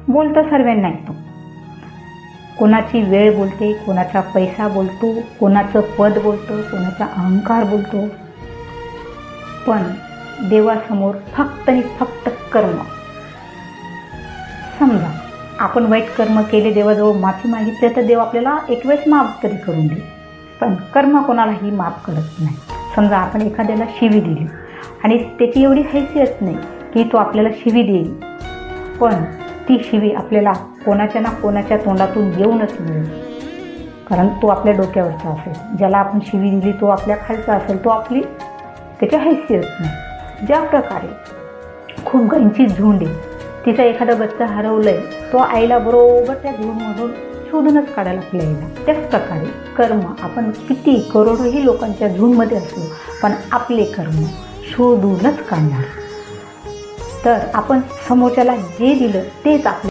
बोलतो सर्वांना येतो. कोणाची वेळ बोलते, कोणाचा पैसा बोलतो, कोणाचं पद बोलतो, कोणाचा अहंकार बोलतो. पण देवासमोर फक्त आणि फक्त कर्म. समजा आपण वाईट कर्म केले, देवाजवळ माफी मागितली तर देव आपल्याला एक वेळेस माफ तरी करून देईल. पण कर्म कोणालाही माफ करत नाही. समजा आपण एखाद्याला शिवी दिली आणि त्याची एवढी हैसियत नाही की तो आपल्याला शिवी देईल, पण ती शिवी आपल्याला कोणाच्या ना कोणाच्या तोंडातून येऊनच मिळेल, कारण तो आपल्या डोक्यावरचा असेल. ज्याला आपण शिवी दिली तो आपल्या खालचा असेल, तो आपली त्याची हैसियत नाही. ज्या प्रकारे खूप गायींची झुंड आहे, तिचा एखादा बच्चा हरवलं आहे, तो आईला बरोबर त्या झुंडमधून शोधूनच काढायला आपल्या आईला. त्याच प्रकारे कर्म, आपण किती करोडोही लोकांच्या झुंडमध्ये असलो पण आपले कर्म शोधूनच काढणार. तर आपण समोरच्याला जे दिलं तेच आपलं